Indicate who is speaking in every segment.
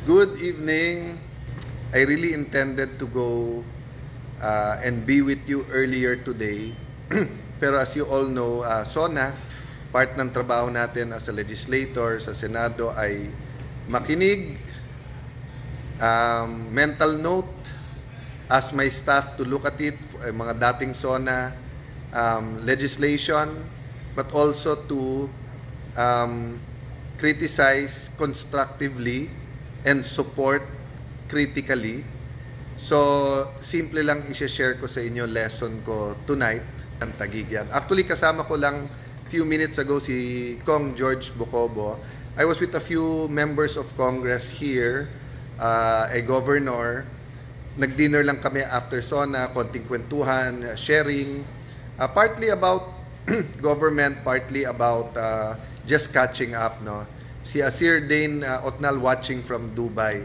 Speaker 1: Good evening. I really intended to go and be with you earlier today. Pero as you all know, SONA, part ng trabaho natin as a legislator sa Senado ay makinig, mental note, ask my staff to look at it, mga dating SONA legislation, but also to criticize constructively and support critically. So, simple lang i-share ko sa inyo lesson ko tonight ng Taguig yan. Actually, kasama ko lang few minutes ago si Kong George Bocobo. I was with a few members of Congress here, a governor. Nag-dinner lang kami after SONA, konting kwentuhan, sharing, partly about government, partly about just catching up, no? Si Asir Dane Otnal watching from Dubai.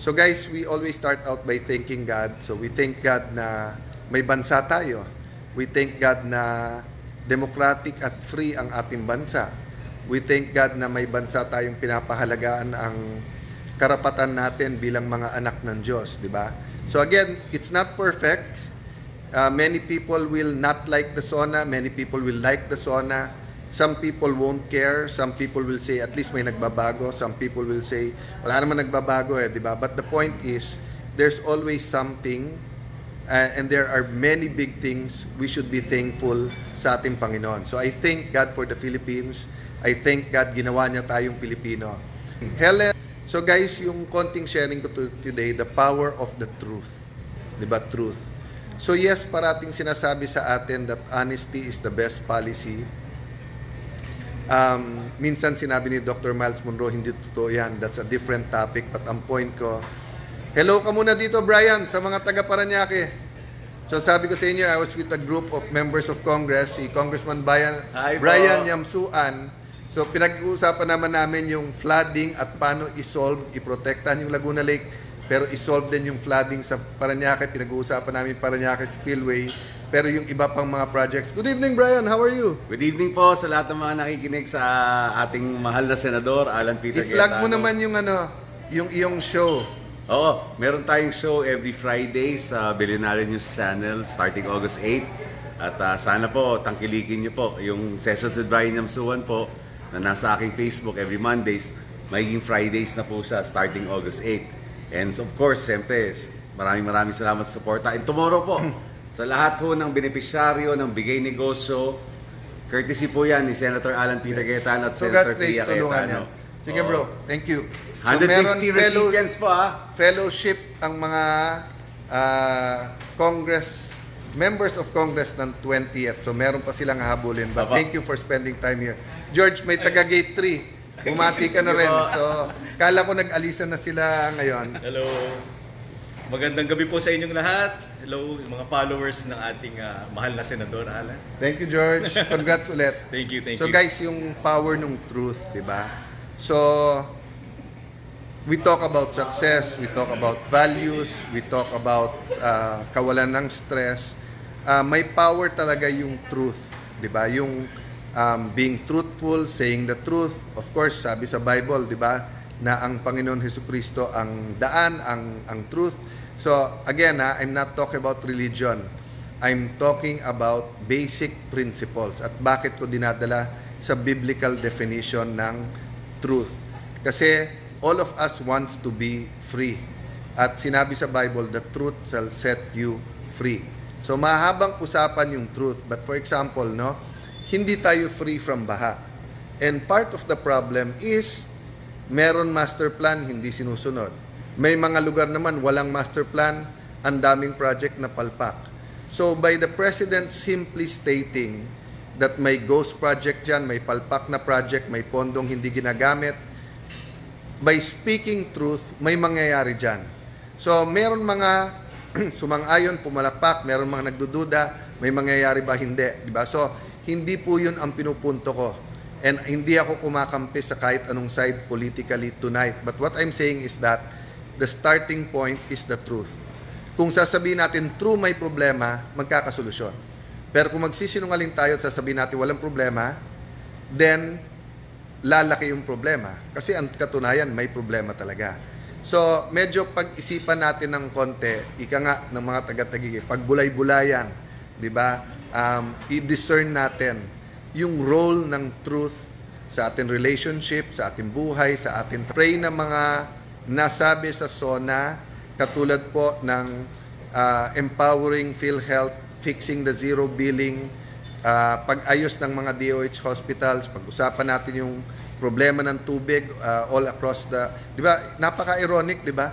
Speaker 1: So guys, we always start out by thanking God. So we thank God na may bansa tayo. We thank God na democratic at free ang ating bansa. We thank God na may bansa tayong pinapahalagaan ang karapatan natin bilang mga anak ng Diyos, di ba? So again, it's not perfect. Many people will not like the SONA. Many people will like the SONA. Some people won't care. Some people will say, at least may nagbabago. Some people will say, wala naman nagbabago di ba? But the point is, there's always something, and there are many big things we should be thankful sa ating Panginoon. So I thank God for the Philippines. I thank God ginawa niya tayong Pilipino. Helen, so guys, yung konting sharing ko today, the power of the truth. Di ba? Truth. So yes, parating sinasabi sa atin that honesty is the best policy. Minsan sinabi ni Dr. Miles Monroe, hindi totoo yan. That's a different topic. But ang point ko, hello ka muna dito, Brian, sa mga taga Parañaque. So sabi ko sa inyo, I was with a group of members of Congress, si Congressman Brian Yamsuan. So pinag-uusapan naman namin yung flooding at paano i-solve, i-protektahan yung Laguna Lake, pero i-solve din yung flooding sa Parañaque. Pinag-uusapan namin Parañaque Spillway, pero yung iba pang mga projects. Good evening, Brian. How are you?
Speaker 2: Good evening po sa lahat ng mga nakikinig sa ating mahal na Senador, Alan Peter Cayetano.
Speaker 1: I-plug mo naman yung yung iyong show.
Speaker 2: Oo, meron tayong show every Friday sa Billionaire News Channel starting August 8. At sana po, tangkilikin niyo po yung Sessions with Brian Yamsuan po na nasa aking Facebook every Mondays. Magiging Fridays na po siya starting August 8. And of course, siyempre, maraming salamat sa suporta. And tomorrow po, sa lahat ho ng benepisyaryo ng Bigay Negosyo, courtesy po yan ni Senator Alan Peter Cayetano at Senator Pia Cayetano.
Speaker 1: Sige bro, thank you. So
Speaker 2: 150 recipients po
Speaker 1: fellowship ang mga Congress, members of Congress ng 20th. So meron pa silang habulin. But thank you for spending time here. George, may taga Gate 3. Bumati ka na rin. So, kala ko nag-alisan na sila ngayon.
Speaker 3: Hello. Magandang gabi po sa inyong lahat. Hello, mga followers ng ating mahal na Senador, Alan.
Speaker 1: Thank you, George. Congrats ulit.
Speaker 3: Thank you.
Speaker 1: So guys, yung power ng truth, di ba? So, we talk about success, we talk about values, we talk about kawalan ng stress. May power talaga yung truth, di ba? Yung being truthful, saying the truth. Of course, sabi sa Bible, di ba, na ang Panginoon Jesucristo ang daan, ang truth. So again, I'm not talking about religion. I'm talking about basic principles. At bakit ko dinadala sa biblical definition ng truth? Kasi all of us wants to be free. At sinabi sa Bible, the truth shall set you free. So mahabang usapan yung truth. But for example, no, hindi tayo free from baha. And part of the problem is meron master plan, hindi sinusunod. May mga lugar naman walang master plan, ang daming project na palpak. So by the President simply stating that may ghost project dyan, may palpak na project, may pondong hindi ginagamit, by speaking truth, may mangyayari dyan. So meron mga sumang-ayon, pumalakpak, meron mga nagdududa, may mangyayari ba hindi, di ba? So hindi po yun ang pinupunto ko. And hindi ako kumakampi sa kahit anong side politically tonight. But what I'm saying is that the starting point is the truth. Kung sasabihin natin true may problema, magkakasolusyon. Pero kung magsisinungaling tayo at sasabihin natin walang problema, then lalaki yung problema. Kasi ang katunayan, may problema talaga. So, medyo pag-isipan natin ng konti, ika nga ng mga taga-Taguig, pagbulay-bulayan, di ba? I-discern natin yung role ng truth sa ating relationship, sa ating buhay, sa ating pray na mga nasabi sa SONA, katulad po ng empowering PhilHealth, fixing the zero billing, pag-ayos ng mga DOH hospitals, pag-usapan natin yung problema ng tubig all across the, di ba? Napaka-ironic, di ba?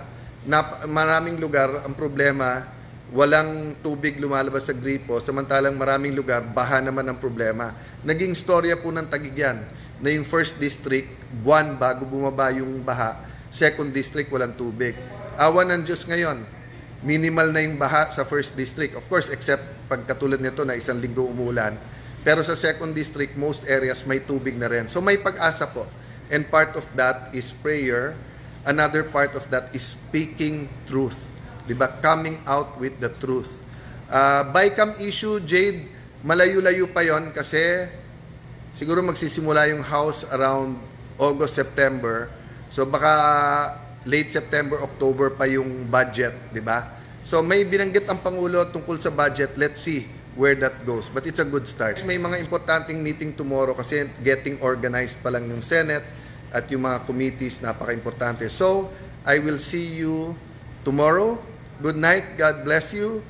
Speaker 1: Maraming lugar ang problema, walang tubig lumalabas sa gripo, samantalang maraming lugar, baha naman ang problema. Naging storya po ng Taguig yan, na yung first district, buwan bago bumaba yung baha, second district walang tubig. Awa ng Diyos ngayon, minimal na yung baha sa first district. Of course, except pagkatulad nito na isang linggo umulan. Pero sa second district, most areas may tubig na rin. So may pag-asa po. And part of that is prayer. Another part of that is speaking truth. Diba? Coming out with the truth. Bycam issue, Jade, malayo-layo pa yon kasi siguro magsisimula yung house around August, September. So baka late September, October pa yung budget, di ba? So may binanggit ang Pangulo tungkol sa budget. Let's see where that goes. But it's a good start. May mga importanteng meeting tomorrow kasi getting organized pa lang yung Senate at yung mga committees, napaka-importante. So, I will see you tomorrow. Good night. God bless you.